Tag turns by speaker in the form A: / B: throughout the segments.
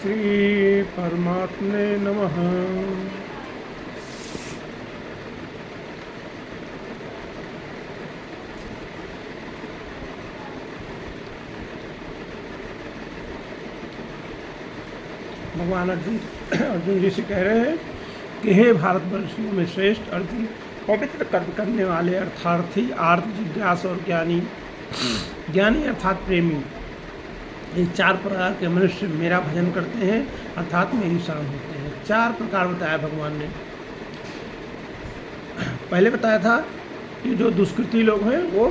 A: श्री परमात्मे नमः। भगवान अर्जुन जी से कह रहे हैं कि हे भारतवर्षियों में श्रेष्ठ अर्जुन, पवित्र कर्म करने वाले अर्थार्थी, आर्त, जिज्ञास और ज्ञानी। ज्ञानी अर्थात प्रेमी, ये चार प्रकार के मनुष्य मेरा भजन करते हैं अर्थात मेरी शरण होते हैं। चार प्रकार बताया भगवान ने। पहले बताया था कि जो दुष्कृति लोग हैं वो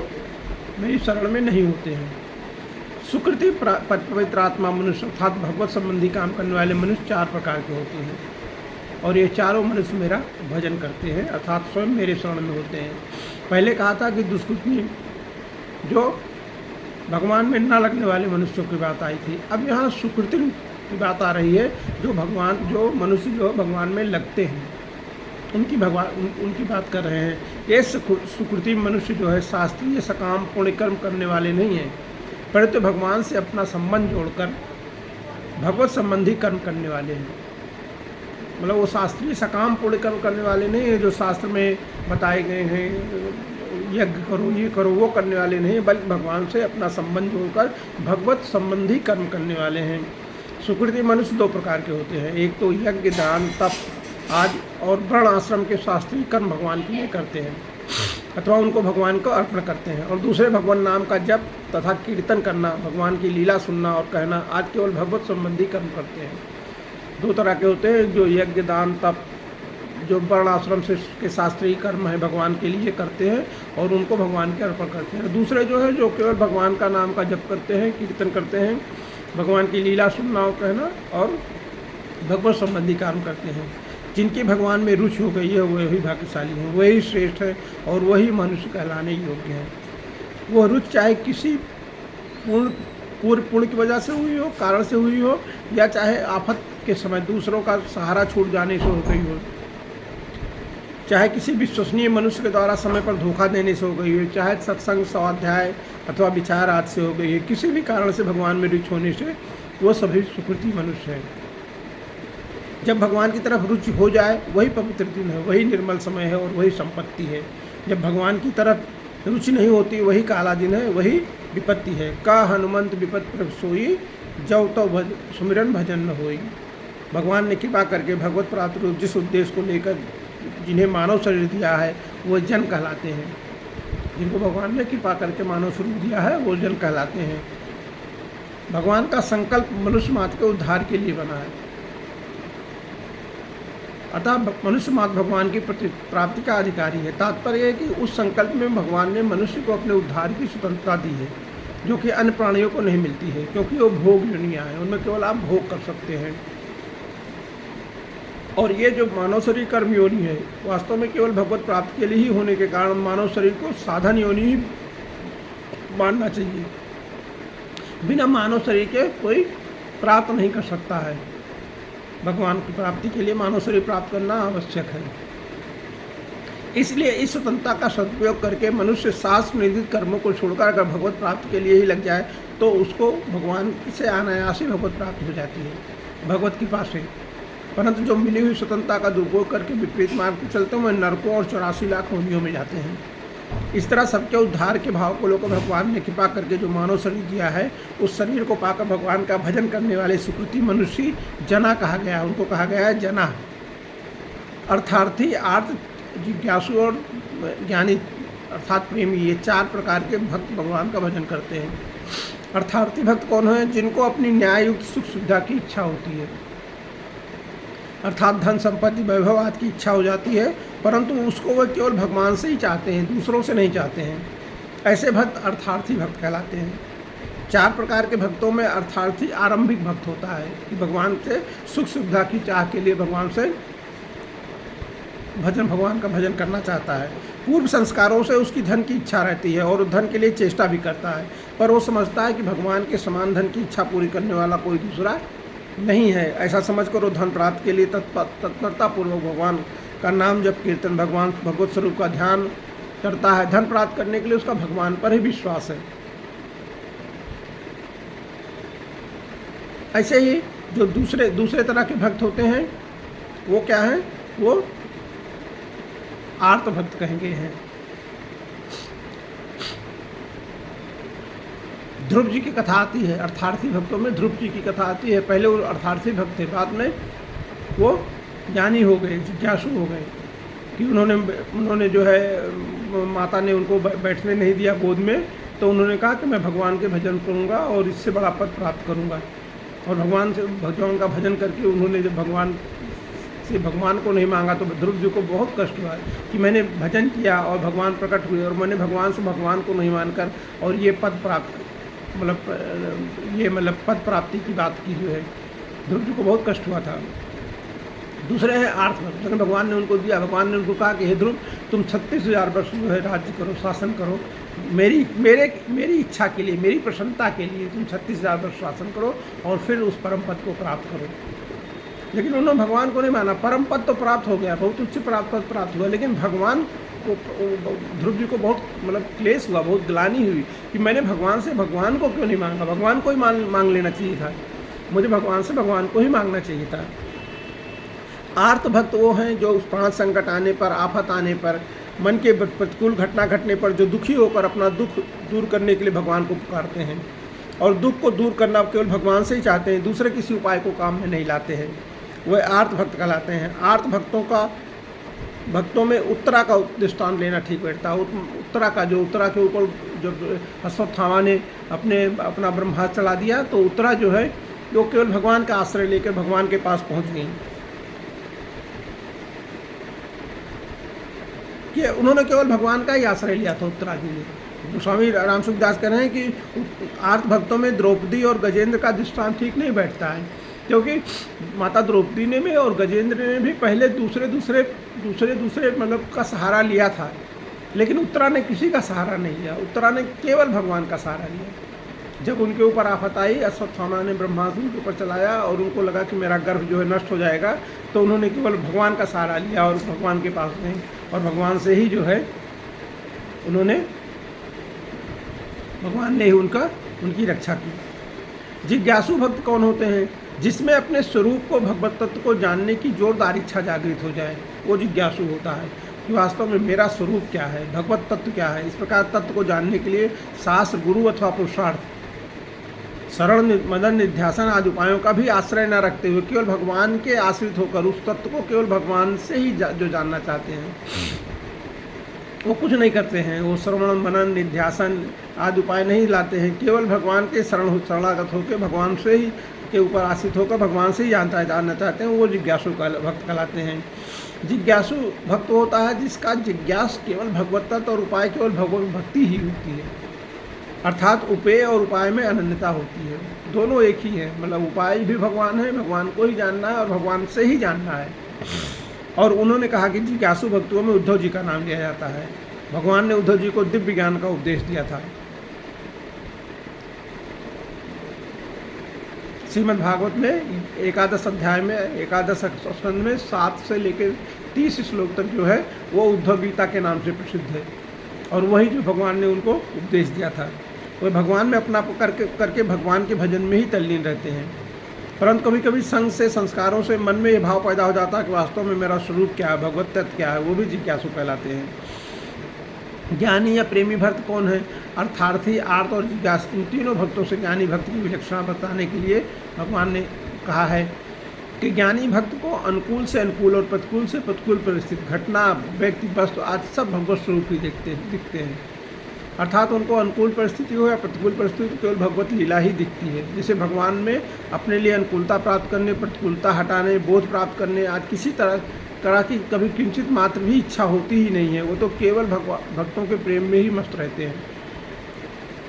A: मेरी शरण में नहीं होते हैं। सुकृति पवित्र आत्मा मनुष्य अर्थात भगवत संबंधी काम करने वाले मनुष्य चार प्रकार के होते हैं और ये चारों मनुष्य मेरा भजन करते हैं अर्थात स्वयं मेरे शरण में होते हैं। पहले कहा था कि दुष्कृति जो भगवान में न लगने वाले मनुष्यों की बात आई थी। अब यहाँ सुकृति की बात आ रही है, जो मनुष्य जो भगवान में लगते हैं उनकी बात कर रहे हैं। ये सुकृति मनुष्य जो है शास्त्रीय सकाम पुण्य कर्म करने वाले नहीं हैं, परंतु भगवान से अपना संबंध जोड़कर भगवत संबंधी कर्म करने वाले हैं। मतलब वो शास्त्रीय सकाम पुण्य कर्म करने वाले नहीं हैं जो शास्त्र में बताए गए हैं, यज्ञ करो ये करो, वो करने वाले नहीं, बल्कि भगवान से अपना संबंध जोड़कर भगवत संबंधी कर्म करने वाले हैं। सुकृति मनुष्य दो प्रकार के होते हैं, एक तो यज्ञ, दान, तप आदि और वर्ण आश्रम के शास्त्रीय कर्म भगवान के लिए करते हैं अथवा उनको भगवान को अर्पण करते हैं, और दूसरे भगवान नाम का जप तथा कीर्तन करना, भगवान की लीला सुनना और कहना आज केवल भगवत संबंधी कर्म करते हैं। दो तरह के होते हैं, जो यज्ञ, दान, तप जो वर्ण आश्रम से के शास्त्रीय कर्म है भगवान के लिए करते हैं और उनको भगवान के अर्पण करते हैं। दूसरे जो है जो केवल भगवान का नाम का जप करते हैं, कीर्तन करते हैं, भगवान की लीला सुनना और कहना और भगवत संबंधी काम करते हैं। जिनकी भगवान में रुचि हो गई है वही भाग्यशाली हैं, वही श्रेष्ठ है और वही मनुष्य कहलाने योग्य है। वो रुचि चाहे किसी पूर्व पुण्य की वजह से हुई हो, कारण से हुई हो, या चाहे आफत के समय दूसरों का सहारा छूट जाने से हो गई हो, चाहे किसी विश्वसनीय मनुष्य के द्वारा समय पर धोखा देने से हो गई हो, चाहे सत्संग, स्वाध्याय अथवा विचार आदि से हो गई है, किसी भी कारण से भगवान में रुचि होने से वो सभी सुकृति मनुष्य हैं। जब भगवान की तरफ रुचि हो जाए वही पवित्र दिन है, वही निर्मल समय है और वही संपत्ति है। जब भगवान की तरफ रुचि नहीं होती वही काला दिन है, वही विपत्ति है। का हनुमंत विपत्ति प्रभ सोई, जब तो सुमिरन भजन न होई। भगवान ने कृपा करके भगवत प्राप्ति रूप जिस उद्देश्य को लेकर जिन्हें मानव शरीर दिया है वो जन कहलाते हैं। जिनको भगवान ने कृपा करके मानव स्वरूप दिया है वो जन कहलाते हैं। भगवान का संकल्प मनुष्य मात्र के उद्धार के लिए बना है, अतः मनुष्य मात्र भगवान की प्राप्ति का अधिकारी है। तात्पर्य है कि उस संकल्प में भगवान ने मनुष्य को अपने उद्धार की स्वतंत्रता दी है जो कि अन्य प्राणियों को नहीं मिलती है, क्योंकि वो भोग योनियां हैं, उनमें केवल आप भोग कर सकते हैं। और ये जो मानव शरीर कर्म योनि है वास्तव में केवल भगवत प्राप्ति के लिए ही होने के कारण मानव शरीर को साधन योनि ही मानना चाहिए। बिना मानव शरीर के कोई प्राप्त नहीं कर सकता है। भगवान की प्राप्ति के लिए मानव शरीर प्राप्त करना आवश्यक है। इसलिए इस स्वतंत्रता का सदुपयोग करके मनुष्य शास्त्र निर्दिष्ट कर्मों को छोड़कर अगर भगवत प्राप्ति के लिए ही लग जाए तो उसको भगवान से अनायास ही भगवत प्राप्ति हो जाती है भगवत कृपा से। परंतु जो मिली हुई स्वतंत्रता का दुरुपयोग करके विपरीत मार्ग पर चलते हुए नरकों और 84 लाख योनियों में जाते हैं। इस तरह सबके उद्धार के भाव को लेकर भगवान ने कृपा करके जो मानव शरीर दिया है उस शरीर को पाकर भगवान का भजन करने वाले सुकृति मनुष्य जना कहा गया है। उनको कहा गया है जना। अर्थार्थी, आर्त, जिज्ञासु और ज्ञानी अर्थात प्रेमी, ये चार प्रकार के भक्त भगवान का भजन करते हैं। अर्थार्थी भक्त कौन है? जिनको अपनी न्याययुक्त सुख सुविधा की इच्छा होती है अर्थात धन संपत्ति वैभव आदि की इच्छा हो जाती है, परंतु उसको वह केवल भगवान से ही चाहते हैं, दूसरों से नहीं चाहते हैं। ऐसे भक्त अर्थार्थी भक्त कहलाते हैं। चार प्रकार के भक्तों में अर्थार्थी आरंभिक भक्त होता है कि भगवान से सुख सुविधा की चाह के लिए भगवान का भजन करना चाहता है। पूर्व संस्कारों से उसकी धन की इच्छा रहती है और धन के लिए चेष्टा भी करता है, पर वो समझता है कि भगवान के समान धन की इच्छा पूरी करने वाला कोई दूसरा नहीं है। ऐसा समझकर वो धन प्राप्ति के लिए तत्परता पूर्वक भगवान का नाम जप, कीर्तन, भगवत स्वरूप का ध्यान करता है। धन प्राप्त करने के लिए उसका भगवान पर ही विश्वास है। ऐसे ही जो दूसरे दूसरे तरह के भक्त होते हैं वो क्या हैं, वो आर्त भक्त कहेंगे हैं। ध्रुव जी की कथा आती है, अर्थार्थी भक्तों में ध्रुव जी की कथा आती है। पहले वो अर्थार्थी भक्त थे, बाद में वो ज्ञानी हो गए, जिज्ञासु हो गए कि उन्होंने जो है माता ने उनको बैठने नहीं दिया गोद में, तो उन्होंने कहा कि मैं भगवान के भजन करूंगा और इससे बड़ा पद प्राप्त करूंगा। और भगवान का भजन करके उन्होंने जब भगवान को नहीं मांगा तो ध्रुव जी को बहुत कष्ट हुआ कि मैंने भजन किया और भगवान प्रकट हुए और मैंने भगवान से भगवान को नहीं मानकर और ये पद प्राप्त मतलब पद प्राप्ति की बात की जो है, ध्रुव जी को बहुत कष्ट हुआ था। दूसरे हैं आर्थ भक्त, लेकिन भगवान ने उनको दिया। भगवान ने उनको कहा कि हे ध्रुव, तुम 36,000 वर्ष जो है राज्य करो, शासन करो, मेरी इच्छा के लिए, मेरी प्रसन्नता के लिए तुम 36,000 वर्ष शासन करो और फिर उस परम पद को प्राप्त करो। लेकिन उन्होंने भगवान को नहीं माना। परम पद तो प्राप्त हो गया, बहुत उच्च पद प्राप्त हुआ, लेकिन भगवान को, ध्रुव जी को बहुत मतलब क्लेश हुआ, बहुत ग्लानि हुई कि मैंने भगवान को क्यों नहीं मांगा, भगवान को ही मांग लेना चाहिए था, मुझे भगवान को ही मांगना चाहिए था। आर्त भक्त वो हैं जो उस 5 संकट आने पर, आफत आने पर, मन के प्रतिकूल घटना घटने पर जो दुखी होकर अपना दुख दूर करने के लिए भगवान को पुकारते हैं और दुख को दूर करना केवल भगवान से ही चाहते हैं, दूसरे किसी उपाय को काम में नहीं लाते हैं, वह आर्त भक्त कहलाते हैं। आर्त भक्तों में उत्तरा का दृष्टांत लेना ठीक बैठता है। उत्तरा के ऊपर जब अश्वत्थामा ने अपना ब्रह्मास्त्र चला दिया तो उत्तरा जो है वो केवल भगवान का आश्रय लेकर भगवान के पास पहुंच गई कि उन्होंने केवल भगवान का ही आश्रय लिया था उत्तरा जी ने। स्वामी राम सुखदास कह रहे हैं कि आर्त भक्तों में द्रौपदी और गजेंद्र का दृष्टांत ठीक नहीं बैठता है, क्योंकि माता द्रौपदी ने भी और गजेंद्र ने भी पहले दूसरे मतलब का सहारा लिया था, लेकिन उत्तरा ने किसी का सहारा नहीं लिया। उत्तरा ने केवल भगवान का सहारा लिया। जब उनके ऊपर आफत आई, अश्वत्थामा ने ब्रह्मास्त्र उनके ऊपर चलाया और उनको लगा कि मेरा गर्भ जो है नष्ट हो जाएगा, तो उन्होंने केवल भगवान का सहारा लिया और भगवान के पास गए और भगवान से ही जो है भगवान ने ही उनकी रक्षा की। जिज्ञासु भक्त कौन होते हैं? जिसमें अपने स्वरूप को, भगवत तत्व को जानने की जोरदार इच्छा जागृत हो जाए, वो जिज्ञासु होता है कि वास्तव में मेरा स्वरूप क्या है, भगवत तत्व क्या है। इस प्रकार तत्व को जानने के लिए शास्त्र, गुरु अथवा पुरुषार्थ, शरण, मदन, निध्यासन आदि उपायों का भी आश्रय न रखते हुए केवल भगवान के आश्रित होकर उस तत्व को केवल भगवान से ही जो जानना चाहते हैं, वो कुछ नहीं करते हैं। वो श्रवण, मनन, निध्यासन आदि उपाय नहीं लाते हैं, केवल भगवान के शरणागत होकर भगवान से ही के ऊपर आश्रित होकर भगवान से ही जानना चाहते हैं, वो जिज्ञासु भक्त कहलाते हैं। जिज्ञासु भक्त होता है जिसका जिज्ञास केवल भगवत तत्व और उपाय केवल भगवत भक्ति ही होती है, अर्थात उपेय और उपाय में अनन्यता होती है। दोनों एक ही है, मतलब उपाय भी भगवान है, भगवान को ही जानना है और भगवान से ही जानना है। और उन्होंने कहा कि जिज्ञासु भक्तों में उद्धव जी का नाम लिया जाता है। भगवान ने उद्धव जी को दिव्य ज्ञान का उपदेश दिया था। श्रीमद् भागवत में एकादश अध्याय में, एकादश स्कंद में 7 से लेकर 30 श्लोक तक जो है वो उद्धव गीता के नाम से प्रसिद्ध है। और वही जो भगवान ने उनको उपदेश दिया था, वह भगवान में अपना करके भगवान के भजन में ही तल्लीन रहते हैं। परंतु कभी कभी संग से, संस्कारों से मन में ये भाव पैदा हो जाता है कि वास्तव में मेरा स्वरूप क्या है, भगवत तत्व क्या है, वो भी जिज्ञासु कहलाते हैं। ज्ञानी या प्रेमी भक्त कौन है? अर्थार्थी, आर्त और जिज्ञास, इन तीनों भक्तों से ज्ञानी भक्त की विलक्षणता बताने के लिए भगवान ने कहा है कि ज्ञानी भक्त को अनुकूल से अनुकूल और प्रतिकूल से प्रतिकूल परिस्थिति, घटना, व्यक्ति, वस्तु आदि सब भगवत स्वरूप ही दिखते हैं। अर्थात उनको अनुकूल परिस्थिति हो या प्रतिकूल परिस्थिति, केवल भगवत लीला ही दिखती है। जैसे भगवान में अपने लिए अनुकूलता प्राप्त करने, प्रतिकूलता हटाने, बोध प्राप्त करने आज किसी तरह की कभी किंचित मात्र भी इच्छा होती ही नहीं है। वो तो केवल भक्तों के प्रेम में ही मस्त रहते हैं।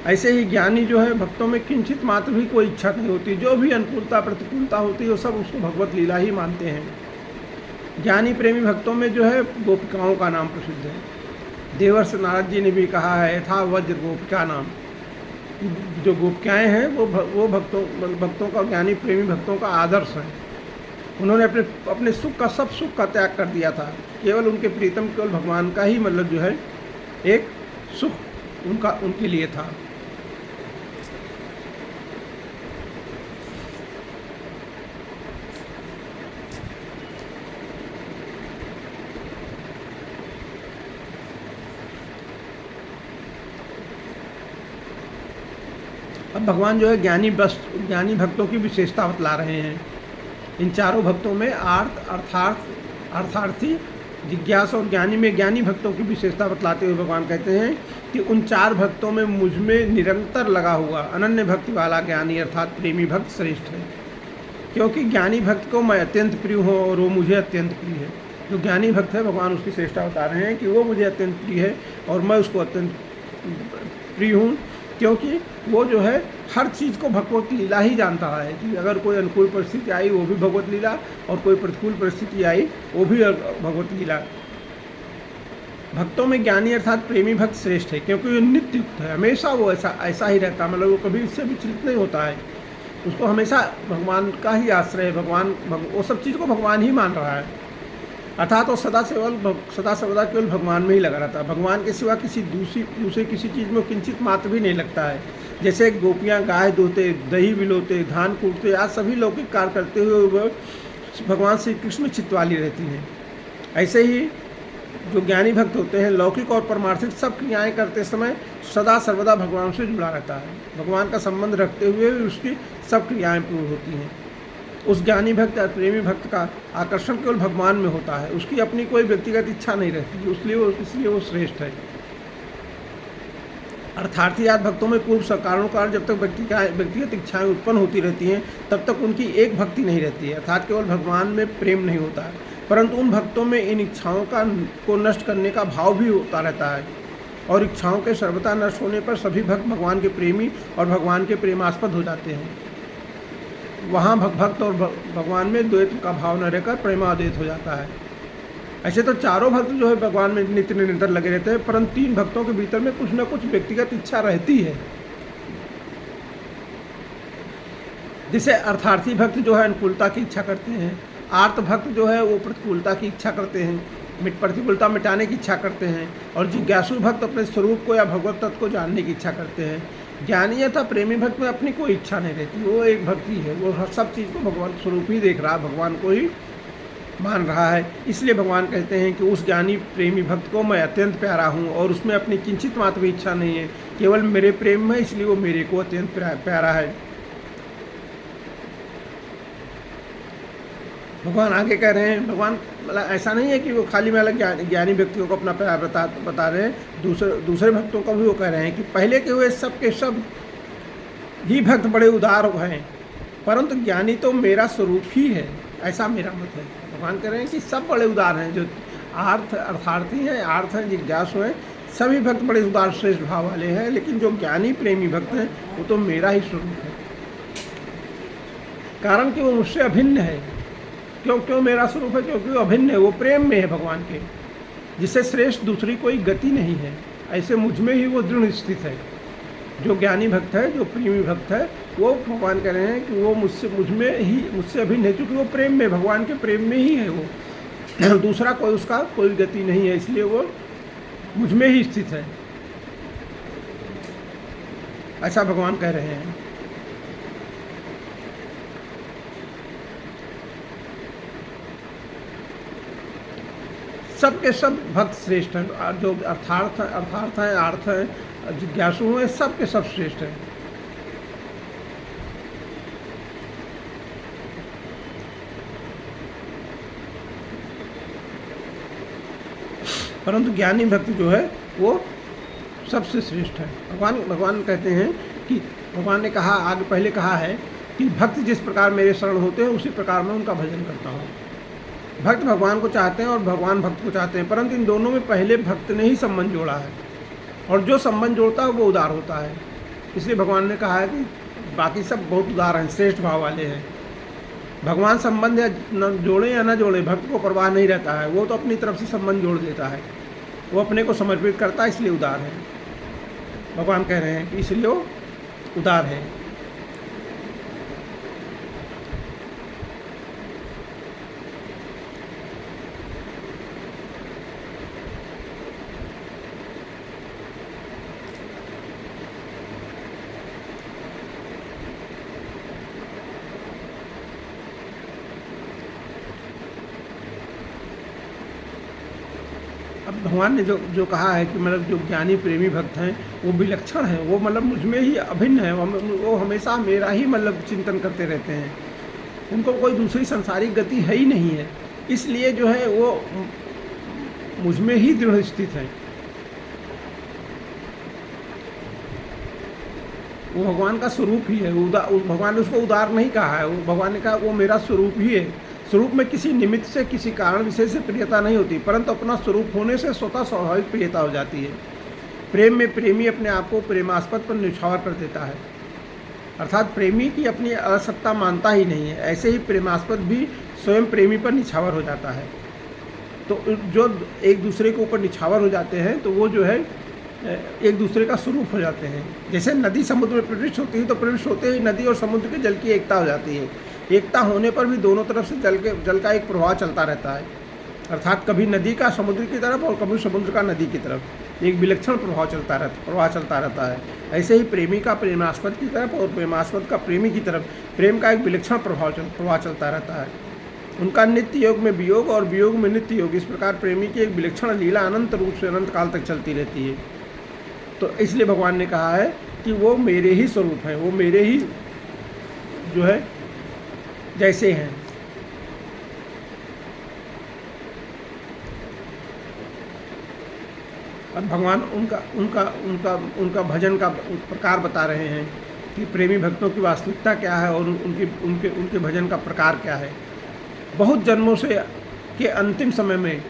A: ऐसे ही ज्ञानी जो है, भक्तों में किंचित मात्र भी कोई इच्छा नहीं होती, जो भी अनुकूलता प्रतिकूलता होती है वो सब उसको भगवत लीला ही मानते हैं। ज्ञानी प्रेमी भक्तों में जो है गोपिकाओं का नाम प्रसिद्ध है। देवर्ष नारद जी ने भी कहा है, यथा वज्र गोपिका नाम, जो गोपिकाएँ हैं वो भक्तों का, ज्ञानी प्रेमी भक्तों का आदर्श है। उन्होंने अपने सुख का, सब सुख का त्याग कर दिया था, केवल उनके प्रीतम केवल भगवान का ही मतलब जो है एक सुख उनके लिए था। अब भगवान जो है ज्ञानी भक्तों की विशेषता बतला रहे हैं। इन चारों भक्तों में अर्थार्थी, जिज्ञासु और ज्ञानी में ज्ञानी भक्तों की विशेषता बतलाते हुए भगवान कहते हैं कि उन चार भक्तों में मुझ में निरंतर लगा हुआ अनन्य भक्ति वाला ज्ञानी अर्थात प्रेमी भक्त श्रेष्ठ है। क्योंकि ज्ञानी भक्त को मैं अत्यंत प्रिय हूँ और वो मुझे अत्यंत प्रिय है। जो ज्ञानी भक्त है भगवान उसकी श्रेष्ठता बता रहे हैं कि वो मुझे अत्यंत प्रिय है और मैं उसको अत्यंत प्रिय हूँ, क्योंकि वो जो है हर चीज़ को भगवत लीला ही जानता है कि अगर कोई अनुकूल परिस्थिति आई वो भी भगवत लीला और कोई प्रतिकूल परिस्थिति आई वो भी भगवत लीला। भक्तों में ज्ञानी अर्थात प्रेमी भक्त श्रेष्ठ है, क्योंकि वो नित्य युक्त है, हमेशा वो ऐसा ही रहता है, मतलब वो कभी इससे विचलित नहीं होता है। उसको हमेशा भगवान का ही आश्रय है, वो सब चीज़ को भगवान ही मान रहा है, अर्थात वो सदा सर्वदा केवल भगवान में ही लगा रहता है। भगवान के सिवा किसी दूसरे किसी चीज़ में किंचित मात्र भी नहीं लगता है। जैसे गोपियाँ गाय धोते, दही बिलोते, धान कूटते, आज सभी लौकिक कार्य करते हुए वह भगवान श्री कृष्ण में चित्तवाली रहती हैं। ऐसे ही जो ज्ञानी भक्त होते हैं लौकिक और परमार्थिक सब क्रियाएँ करते समय सदा सर्वदा भगवान से जुड़ा रहता है, भगवान का संबंध रखते हुए उसकी सब क्रियाएँ पूर्ण होती हैं। उस ज्ञानी भक्त या प्रेमी भक्त का आकर्षण केवल भगवान में होता है, उसकी अपनी कोई व्यक्तिगत इच्छा नहीं रहती, इसलिए वो श्रेष्ठ है। अर्थार्थी आदि भक्तों में पूर्व कारणों कारण जब तक व्यक्तिगत इच्छाएं उत्पन्न होती रहती हैं तब तक उनकी एक भक्ति नहीं रहती है, अर्थात केवल भगवान में प्रेम नहीं होता है, परंतु उन भक्तों में इन इच्छाओं को नष्ट करने का भाव भी होता रहता है और इच्छाओं के सर्वथा नष्ट होने पर सभी भक्त भगवान के प्रेमी और भगवान के प्रेमास्पद हो जाते हैं। वहाँ भक्त और भगवान में द्वैत का भाव न रहकर प्रेमाद्वैत हो जाता है। ऐसे तो चारों भक्त जो है भगवान में नित्य निरंतर लगे रहते हैं, परंतु तीन भक्तों के भीतर में कुछ न कुछ व्यक्तिगत इच्छा रहती है। जैसे अर्थार्थी भक्त जो है अनुकूलता की इच्छा करते हैं, आर्त भक्त जो है वो प्रतिकूलता की इच्छा करते हैं, प्रतिकूलता मिटाने की इच्छा करते हैं, और जिज्ञासु भक्त अपने स्वरूप को या भगवत तत्व को जानने की इच्छा करते हैं। ज्ञानी अथवा प्रेमी भक्त में अपनी कोई इच्छा नहीं रहती, वो एक भक्ति है, वो सब चीज़ को भगवान स्वरूप ही देख रहा है, भगवान को ही मान रहा है। इसलिए भगवान कहते हैं कि उस ज्ञानी प्रेमी भक्त को मैं अत्यंत प्यारा हूँ और उसमें अपनी किंचित मात्र भी इच्छा नहीं है, केवल मेरे प्रेम में, इसलिए वो मेरे को अत्यंत प्यारा है। भगवान आगे कह रहे हैं, भगवान मतलब ऐसा नहीं है कि वो खाली मतलब ज्ञानी व्यक्तियों को अपना प्यार बता रहे हैं, दूसरे भक्तों को भी वो कह रहे हैं कि पहले के हुए सब के सब ही भक्त बड़े उदार हैं, परंतु ज्ञानी तो मेरा स्वरूप ही है, ऐसा मेरा मत है। भगवान कह रहे हैं कि सब बड़े उदार हैं, जो अर्थार्थी हैं, आर्थ हैं, जिज्ञासु हैं, सभी भक्त बड़े उदार श्रेष्ठ भाव वाले हैं, लेकिन जो ज्ञानी प्रेमी भक्त हैं वो तो मेरा ही स्वरूप है, कारण कि वो मुझसे अभिन्न है। क्यों मेरा स्वरूप है? क्योंकि वो अभिन्न है, वो प्रेम में है भगवान के, जिससे श्रेष्ठ दूसरी कोई गति नहीं है, ऐसे मुझ में ही वो दृढ़ स्थित है। जो ज्ञानी भक्त है, जो प्रेमी भक्त है, वो भगवान कह रहे हैं कि वो मुझसे अभिन्न है, क्योंकि वो प्रेम में, भगवान के प्रेम में ही है, वो दूसरा उसका कोई गति नहीं है, इसलिए वो मुझ में ही स्थित है, ऐसा भगवान कह रहे हैं। सबके सब भक्त श्रेष्ठ हैं, जो अर्थार्थ हैं, आर्थ हैं, जिज्ञासु हैं, सबके सब श्रेष्ठ हैं। परंतु ज्ञानी भक्त जो है वो सबसे श्रेष्ठ है। भगवान कहते हैं कि भगवान ने कहा, आगे पहले कहा है कि भक्त जिस प्रकार मेरे शरण होते हैं उसी प्रकार मैं उनका भजन करता हूँ। भक्त भगवान को चाहते हैं और भगवान भक्त को चाहते हैं, परंतु इन दोनों में पहले भक्त ने ही संबंध जोड़ा है, और जो संबंध जोड़ता है वो उदार होता है। इसलिए भगवान ने कहा है कि बाकी सब बहुत उदार हैं, श्रेष्ठ भाव वाले हैं। भगवान संबंध या न जोड़े या न जोड़े, भक्त को परवाह नहीं रहता है, वो तो अपनी तरफ से संबंध जोड़ देता है, वो अपने को समर्पित करता है, इसलिए उदार है। भगवान कह रहे हैं कि इसलिए वो उदार है। अब भगवान ने जो जो कहा है कि मतलब जो ज्ञानी प्रेमी भक्त हैं वो विलक्षण हैं, वो मतलब मुझ में ही अभिन्न है, वो हमेशा मेरा ही मतलब चिंतन करते रहते हैं, उनको कोई दूसरी सांसारिक गति है ही नहीं है, इसलिए जो है वो मुझ में ही दृढ़ स्थित है। वो भगवान का स्वरूप ही है, भगवान ने उसको उदार नहीं कहा है, वो भगवान ने कहा वो मेरा स्वरूप ही है। स्वरूप में किसी निमित्त से किसी कारण विशेष से प्रियता नहीं होती, परंतु अपना स्वरूप होने से स्वतः स्वाभाविक प्रियता हो जाती है। प्रेम में प्रेमी अपने आप को प्रेमास्पद पर निछावर कर देता है, अर्थात प्रेमी की अपनी असत्ता मानता ही नहीं है, ऐसे ही प्रेमास्पद भी स्वयं प्रेमी पर निछावर हो जाता है। तो जो एक दूसरे के ऊपर निछावर हो जाते हैं तो वो जो है एक दूसरे का स्वरूप हो जाते हैं। जैसे नदी समुद्र में प्रविष्ट होती है तो प्रविष्ट होते ही नदी और समुद्र के जल की एकता हो जाती है। एकता होने पर भी दोनों तरफ से जल का एक प्रवाह चलता रहता है, अर्थात कभी नदी का समुद्र की तरफ और कभी समुद्र का नदी की तरफ एक विलक्षण प्रवाह चलता रहता है। ऐसे ही प्रेमी का प्रेमास्पद की तरफ और प्रेमास्पद का प्रेमी की तरफ प्रेम का एक विलक्षण प्रवाह चलता रहता है। उनका नित्य योग में वियोग और वियोग में नित्य योग, इस प्रकार प्रेमी की एक विलक्षण लीला अनंत रूप से अनंत काल तक चलती रहती है। तो इसलिए भगवान ने कहा है कि वो मेरे ही स्वरूप हैं, वो मेरे ही जो है जैसे हैं। और भगवान उनका भजन का प्रकार बता रहे हैं कि प्रेमी भक्तों की वास्तविकता क्या है और उनके भजन का प्रकार क्या है। बहुत जन्मों से के अंतिम समय में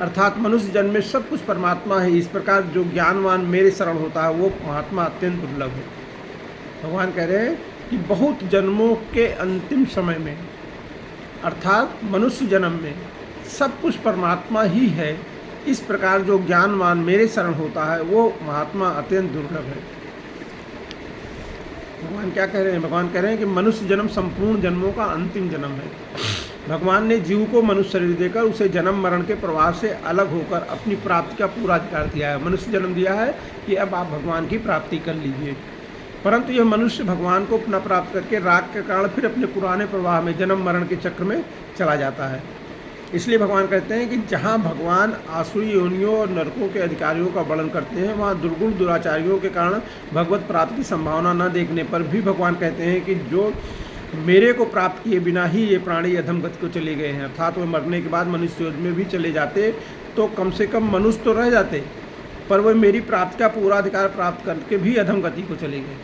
A: अर्थात मनुष्य जन्म में सब कुछ परमात्मा है, इस प्रकार जो ज्ञानवान मेरे शरण होता है वो महात्मा अत्यंत दुर्लभ है। भगवान कह रहे हैं कि बहुत जन्मों के अंतिम समय में अर्थात मनुष्य जन्म में सब कुछ परमात्मा ही है, इस प्रकार जो ज्ञानवान मेरे शरण होता है वो महात्मा अत्यंत दुर्लभ है। भगवान क्या कह रहे हैं? भगवान कह रहे हैं कि मनुष्य जन्म संपूर्ण जन्मों का अंतिम जन्म है। भगवान ने जीव को मनुष्य शरीर देकर उसे जन्म मरण के प्रवाह से अलग होकर अपनी प्राप्ति का पूरा अधिकार दिया है। मनुष्य जन्म दिया है कि अब आप भगवान की प्राप्ति कर लीजिए, परंतु यह मनुष्य भगवान को अपना प्राप्त करके राग के कारण फिर अपने पुराने प्रवाह में जन्म मरण के चक्र में चला जाता है। इसलिए भगवान कहते हैं कि जहाँ भगवान आसुरी योनियों और नरकों के अधिकारियों का वर्णन करते हैं, वहाँ दुर्गुण दुराचारियों के कारण भगवत प्राप्ति की संभावना न देखने पर भी भगवान कहते हैं कि जो मेरे को प्राप्त किए बिना ही ये प्राणी अधम गति को चले गए हैं, अर्थात वे मरने के बाद मनुष्य योनि में भी चले जाते तो कम से कम मनुष्य तो रह जाते, पर वे मेरी प्राप्ति का पूरा अधिकार प्राप्त करके भी अधम गति को चले गए।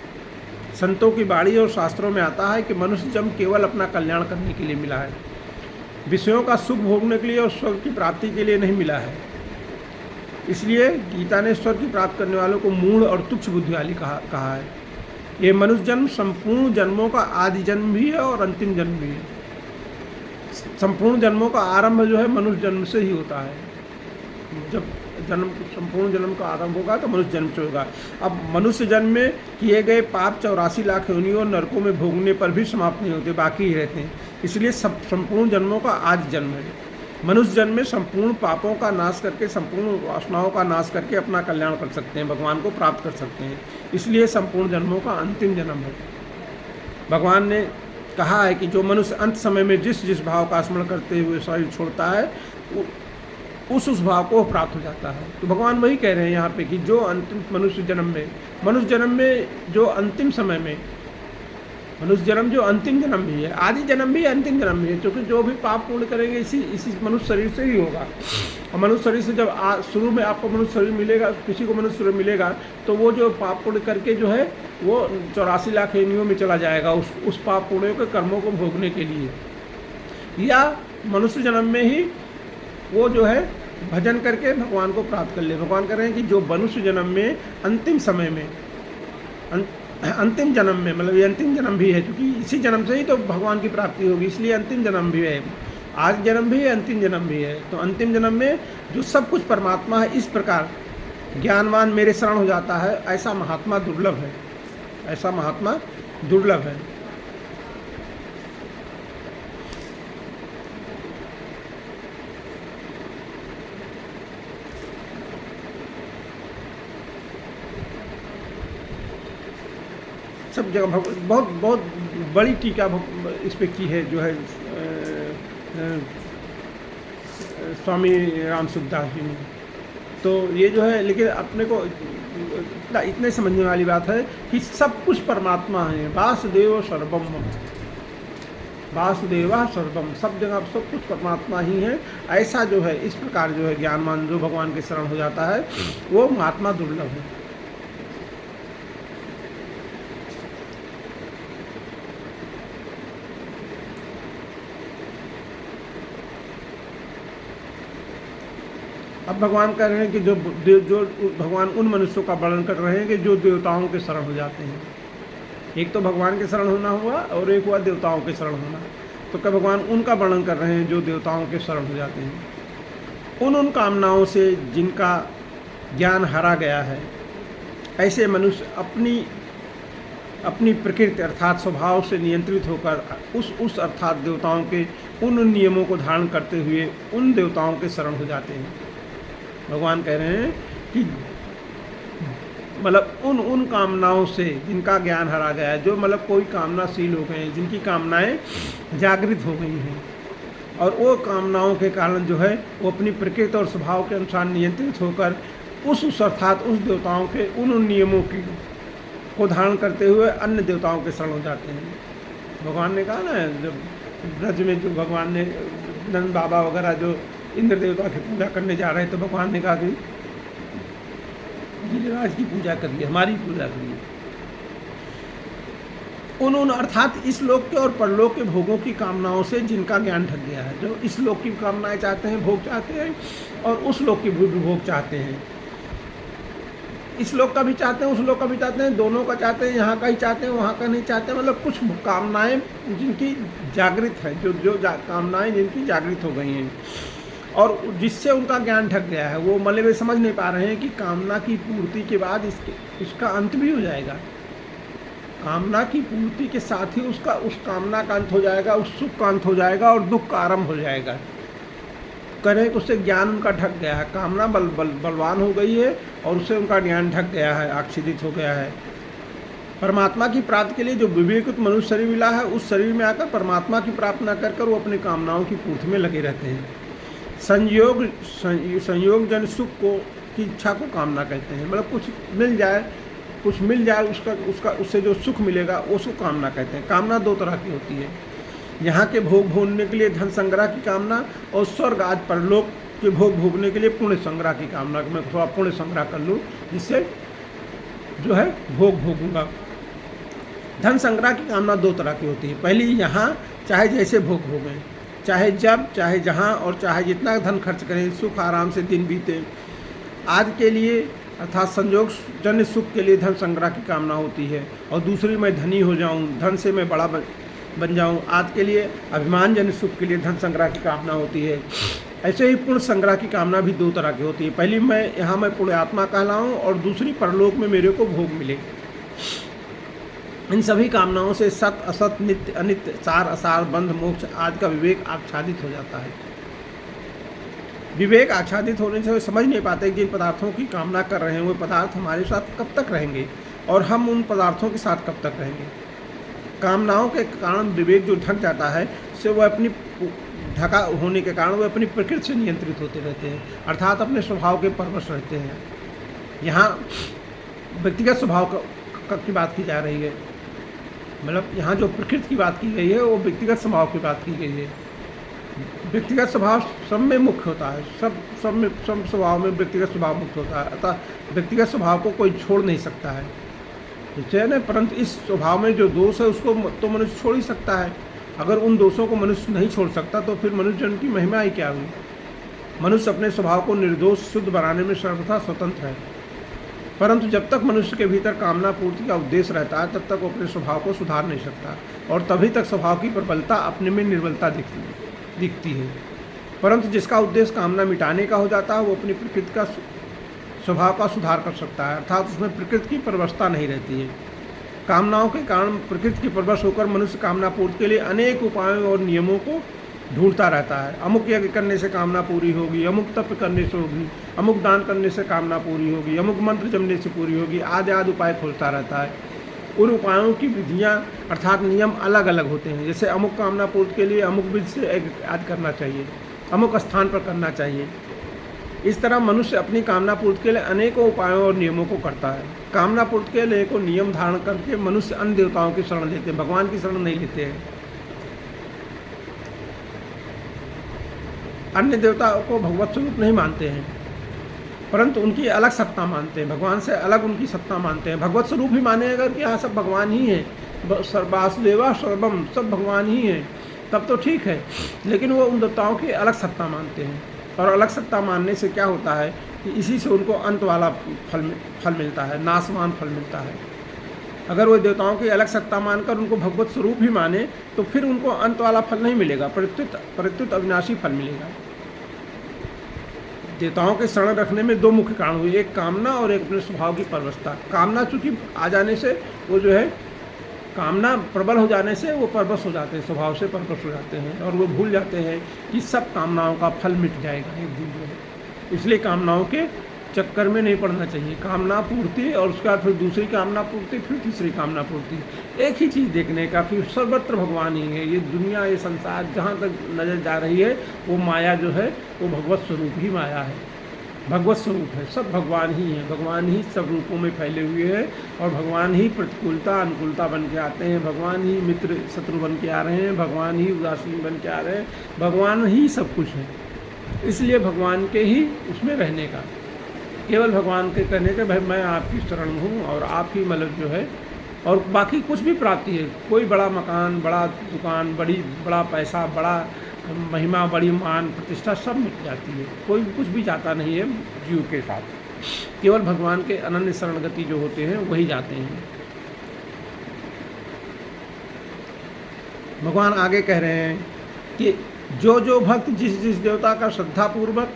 A: संतों की वाणी और शास्त्रों में आता है कि मनुष्य जन्म केवल अपना कल्याण करने के लिए मिला है, विषयों का सुख भोगने के लिए और स्वर्ग की प्राप्ति के लिए नहीं मिला है। इसलिए गीता ने स्वर्ग की प्राप्त करने वालों को मूढ़ और तुच्छ बुद्धि वाली कहा है। ये मनुष्य जन्म संपूर्ण जन्मों का आदि जन्म भी है और अंतिम जन्म भी है। संपूर्ण जन्मों का आरंभ जो है मनुष्य जन्म से ही होता है। जब संपूर्ण जन्म का आरंभ होगा तो मनुष्य जन्म से होगा। अब मनुष्य जन्म में किए गए पाप 84 लाख योनियों और नरकों में भोगने पर भी समाप्त नहीं होते, बाकी ही रहते हैं। इसलिए संपूर्ण जन्मों का आदि जन्म है। मनुष्य जन्म में संपूर्ण पापों का नाश करके, संपूर्ण वासनाओं का नाश करके अपना कल्याण कर सकते हैं, भगवान को प्राप्त कर सकते हैं। इसलिए संपूर्ण जन्मों का अंतिम जन्म है। भगवान ने कहा है कि जो मनुष्य अंत समय में जिस भाव का स्मरण करते हुए शरीर छोड़ता है उस भाव को प्राप्त हो जाता है। तो भगवान वही कह रहे हैं यहाँ पे कि जो अंतिम मनुष्य जन्म में जो अंतिम समय में मनुष्य जन्म जो अंतिम जन्म भी है, आदि जन्म भी है, अंतिम जन्म भी है, क्योंकि जो भी पाप पूर्ण करेंगे इसी मनुष्य शरीर से ही होगा। और मनुष्य शरीर से जब शुरू में आपको मनुष्य शरीर मिलेगा, किसी को मनुष्य शरीर मिलेगा तो वो जो पाप पूर्ण करके जो है वो 84 लाख योनियों में चला जाएगा उस पाप पुण्यों के कर्मों को भोगने के लिए, या मनुष्य जन्म में ही वो जो है भजन करके भगवान को प्राप्त कर ले। भगवान कह रहे हैं कि जो मनुष्य जन्म में अंतिम समय में अंतिम जन्म में, मतलब ये अंतिम जन्म भी है, क्योंकि इसी जन्म से ही तो भगवान की प्राप्ति होगी, इसलिए अंतिम जन्म भी है, आज जन्म भी है, अंतिम जन्म भी है। तो अंतिम जन्म में जो सब कुछ परमात्मा है, इस प्रकार ज्ञानवान मेरे शरण हो जाता है, ऐसा महात्मा दुर्लभ है, ऐसा महात्मा दुर्लभ है। सब जगह बहुत बहुत बड़ी टीका इस पे की है, जो है स्वामी राम सुखदास जी ने। तो ये जो है, लेकिन अपने को इतने समझने वाली बात है कि सब कुछ परमात्मा है। वासुदेव सर्वम, वासुदेवा सर्वम, सब जगह सब कुछ परमात्मा ही है। ऐसा जो है, इस प्रकार जो है ज्ञानवान जो भगवान के शरण हो जाता है वो महात्मा दुर्लभ है। अब भगवान कह रहे हैं कि जो भगवान उन मनुष्यों का वर्णन कर रहे हैं कि जो देवताओं के शरण हो जाते हैं। एक तो भगवान के शरण होना हुआ और एक हुआ देवताओं के शरण होना। तो क्या भगवान उनका वर्णन कर रहे हैं जो देवताओं के शरण हो जाते हैं। उन कामनाओं से जिनका ज्ञान हारा गया है, ऐसे मनुष्य अपनी प्रकृति अर्थात स्वभाव से नियंत्रित होकर उस अर्थात देवताओं के उन नियमों को धारण करते हुए उन देवताओं के शरण हो जाते हैं। भगवान कह रहे हैं कि मतलब उन कामनाओं से जिनका ज्ञान हरा गया है, जो मतलब कोई कामनाशील हो गए हैं, जिनकी कामनाएं जागृत हो गई हैं और वो कामनाओं के कारण जो है वो अपनी प्रकृति और स्वभाव के अनुसार नियंत्रित होकर उस अर्थात उस देवताओं के उन नियमों को धारण करते हुए अन्य देवताओं के शरण हो जाते हैं। भगवान ने कहा ना, जब ब्रज में जो भगवान ने नंद बाबा वगैरह जो इंद्र देवता की पूजा करने जा रहे हैं, तो भगवान ने कहा कि गिरिराज की पूजा करिए, हमारी पूजा करिए। उन अर्थात इस लोक के और परलोक के भोगों की कामनाओं से जिनका ज्ञान ढक गया है, जो इस लोक की कामनाएं चाहते हैं, भोग चाहते हैं, और उस लोक की भी भोग चाहते हैं। इस लोक का भी चाहते हैं, उस लोक का भी चाहते हैं, दोनों का चाहते हैं, यहाँ का ही चाहते हैं, वहाँ का नहीं चाहते। मतलब कुछ कामनाएं जिनकी जागृत है, जो कामनाएं जिनकी जागृत हो गई हैं और जिससे उनका ज्ञान ढक गया है, वो मतलब वे समझ नहीं पा रहे हैं कि कामना की पूर्ति के बाद इसका अंत भी हो जाएगा। कामना की पूर्ति के साथ ही उस कामना का अंत हो जाएगा, उस सुख का अंत हो जाएगा और दुख का आरंभ हो जाएगा। करें कि उससे ज्ञान उनका ढक गया है, कामना बलवान हो गई है और उससे उनका ज्ञान ढक गया है, आच्छादित हो गया है। परमात्मा की प्राप्ति के लिए जो विवेकित मनुष्य शरीर मिला है, उस शरीर में आकर परमात्मा की प्राप्ति न कर वो अपनी कामनाओं की पूर्ति में लगे रहते हैं। संयोग जन सुख की इच्छा को कामना कहते हैं। मतलब कुछ मिल जाए उससे जो सुख मिलेगा उसको कामना कहते हैं। कामना दो तरह की होती है, यहाँ के भोग भोगने के लिए धन संग्रह की कामना, और स्वर्ग आज परलोक के भोग भोगने के लिए पुण्य संग्रह की कामना। मैं थोड़ा पुण्य संग्रह कर लूँ जिससे जो है भोग भोगूंगा। धन संग्रह की कामना दो तरह की होती है। पहली, यहाँ चाहे जैसे भोग भोगें, चाहे जब, चाहे जहाँ और चाहे जितना धन खर्च करें, सुख आराम से दिन बीते। आज के लिए अर्थात संयोग जन्य सुख के लिए धन संग्रह की कामना होती है, और दूसरी, मैं धनी हो जाऊं, धन से मैं बड़ा बन जाऊं। आज के लिए अभिमान जन्य सुख के लिए धन संग्रह की कामना होती है। ऐसे ही पुण्य संग्रह की कामना भी दो तरह की होती है। पहली, मैं पुण्यात्मा कहलाऊं, और दूसरी, परलोक में मेरे को भोग मिले। इन सभी कामनाओं से सत असत, नित्य अनित्य, सार असार, बंध मोक्ष आज का विवेक आच्छादित हो जाता है। विवेक आच्छादित होने से वे समझ नहीं पाते कि जिन पदार्थों की कामना कर रहे हैं वो पदार्थ हमारे साथ कब तक रहेंगे और हम उन पदार्थों के साथ कब तक रहेंगे। कामनाओं के कारण विवेक जो ढक जाता है, से वह अपनी ढका होने के कारण वह अपनी प्रकृति से नियंत्रित होते रहते हैं, अर्थात अपने स्वभाव के परवश रहते हैं। यहाँ व्यक्तिगत स्वभाव की बात की जा रही है। मतलब यहाँ जो प्रकृति की बात की गई है वो व्यक्तिगत स्वभाव की बात की गई है। व्यक्तिगत स्वभाव सब में मुख्य होता है, सब स्वभाव में व्यक्तिगत स्वभाव मुख्य होता है। अतः व्यक्तिगत स्वभाव को कोई छोड़ नहीं सकता है, ठीक है ना। परंतु इस स्वभाव में जो दोष है उसको तो मनुष्य छोड़ ही सकता है। अगर उन दोषों को मनुष्य नहीं छोड़ सकता तो फिर मनुष्य जन्म की महिमा ही क्या हुई। मनुष्य अपने स्वभाव को निर्दोष शुद्ध बनाने में सर्वथा स्वतंत्र है, परंतु जब तक मनुष्य के भीतर कामना पूर्ति का उद्देश्य रहता है तब तक वो अपने स्वभाव को सुधार नहीं सकता, और तभी तक स्वभाव की प्रबलता अपने में निर्बलता दिखती है। परंतु जिसका उद्देश्य कामना मिटाने का हो जाता है वो अपनी प्रकृति का स्वभाव का सुधार कर सकता है, अर्थात उसमें प्रकृति की परवशता नहीं रहती है। कामनाओं के कारण प्रकृति की परवश होकर मनुष्य कामना पूर्ति के लिए अनेक उपायों और नियमों को ढूंढता रहता है। अमुक यज्ञ करने से कामना पूरी होगी, अमुक तप करने से होगी, अमुक दान करने से कामना पूरी होगी, अमुक मंत्र जमने से पूरी होगी, आदि उपाय खोजता रहता है। उन उपायों की विधियाँ अर्थात नियम अलग अलग होते हैं। जैसे अमुक कामना पूर्ति के लिए अमुक विधि से आज करना चाहिए, अमुक स्थान पर करना चाहिए, इस तरह मनुष्य अपनी कामना पूर्ति के लिए अनेकों उपायों और नियमों को करता है। कामना पूर्ति के लिए अनेकों नियम धारण करके मनुष्य अन्य देवताओं की शरण लेते हैं, भगवान की शरण नहीं लेते हैं। अन्य देवताओं को भगवत स्वरूप नहीं मानते हैं, परंतु उनकी अलग सत्ता मानते हैं, भगवान से अलग उनकी सत्ता मानते हैं। भगवत स्वरूप ही माने अगर कि हाँ सब भगवान ही है, वासुदेवा सर्वम, सब भगवान ही है, तब तो ठीक है। लेकिन वो उन देवताओं की अलग सत्ता मानते हैं, और अलग सत्ता मानने से क्या होता है कि इसी से उनको अंत वाला फल मिलता है, नाशवान फल मिलता है। अगर वो देवताओं की अलग सत्ता मानकर उनको भगवत स्वरूप ही माने तो फिर उनको अंत वाला फल नहीं मिलेगा, प्रत्युत अविनाशी फल मिलेगा। देवताओं के शरण रखने में दो मुख्य कारण हुए, एक कामना और एक अपने स्वभाव की परवशता। कामना चूंकि आ जाने से वो जो है, कामना प्रबल हो जाने से वो परवश हो जाते हैं, स्वभाव से परवश हो जाते हैं, और वो भूल जाते हैं कि सब कामनाओं का फल मिट जाएगा एक दिन जो है। इसलिए कामनाओं के चक्कर में नहीं पड़ना चाहिए। कामना पूर्ति और उसके बाद फिर दूसरी कामना पूर्ति, फिर तीसरी कामना पूर्ति, एक ही चीज़ देखने का कि सर्वत्र भगवान ही है। ये दुनिया, ये संसार जहाँ तक नजर जा रही है वो माया जो है वो भगवत स्वरूप ही माया है, भगवत स्वरूप है। सब भगवान ही है, भगवान ही सब रूपों में फैले हुए हैं, और भगवान ही प्रतिकूलता अनुकूलता बन के आते हैं, भगवान ही मित्र शत्रु बन के आ रहे हैं, भगवान ही उदासीन बन के आ रहे हैं, भगवान ही सब कुछ है। इसलिए भगवान के ही उसमें रहने का, केवल भगवान के कहने के भाई मैं आपकी शरण हूँ और आप ही मतलब जो है, और बाकी कुछ भी प्राप्ति है, कोई बड़ा मकान, बड़ा दुकान, बड़ा पैसा, बड़ा महिमा, बड़ी मान प्रतिष्ठा सब मिट जाती है, कोई कुछ भी जाता नहीं है जीव के साथ। केवल भगवान के अनन्य शरणगति जो होते हैं वही जाते हैं। भगवान आगे कह रहे हैं कि जो भक्त जिस देवता का श्रद्धापूर्वक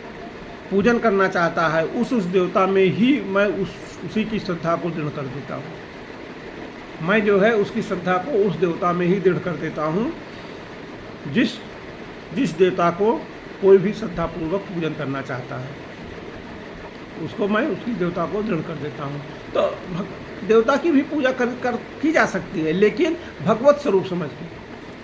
A: पूजन करना चाहता है उस देवता में ही मैं उसी की श्रद्धा को दृढ़ कर देता हूँ। मैं जो है उसकी श्रद्धा को उस देवता में ही दृढ़ कर देता हूँ जिस देवता को कोई भी श्रद्धापूर्वक पूजन करना चाहता है, उसको मैं उसकी देवता को दृढ़ कर देता हूँ। तो देवता की भी पूजा की जा सकती है, लेकिन भगवत स्वरूप समझ के।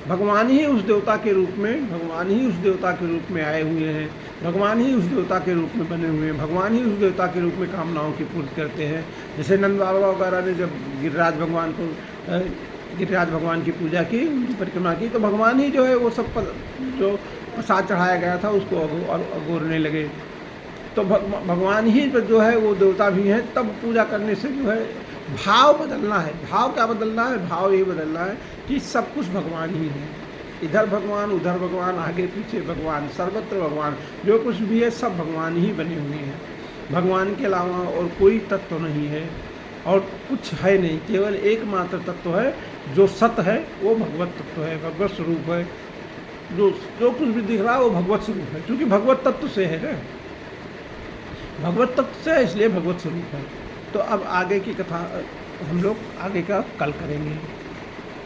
A: भगवान ही उस देवता के रूप में, भगवान ही उस देवता के रूप में आए हुए हैं, भगवान ही उस देवता के रूप में बने हुए हैं, भगवान ही उस देवता के रूप में कामनाओं की पूर्ति करते हैं। जैसे नंद बाबा वगैरह ने जब गिरिराज भगवान की पूजा की, उनकी परिक्रमा की, तो भगवान ही जो है वो सब जो प्रसाद चढ़ाया गया था उसको अगोरने लगे। तो भगवान ही जो है वो देवता भी हैं। तब पूजा करने से जो है भाव बदलना है। भाव क्या बदलना है? भाव ये बदलना है कि सब कुछ भगवान ही है, इधर भगवान, उधर भगवान, आगे पीछे भगवान, सर्वत्र भगवान, जो कुछ भी है सब भगवान ही बने हुए हैं। भगवान के अलावा और कोई तत्व नहीं है और कुछ है नहीं, केवल एकमात्र तत्व है जो सत्य है, वो भगवत तत्व है, भगवत स्वरूप है। जो कुछ भी दिख रहा है वो भगवत स्वरूप है, क्योंकि भगवत तत्व से है ना, भगवत तत्व से है इसलिए भगवत स्वरूप है। तो अब आगे की कथा हम लोग आगे का कल करेंगे।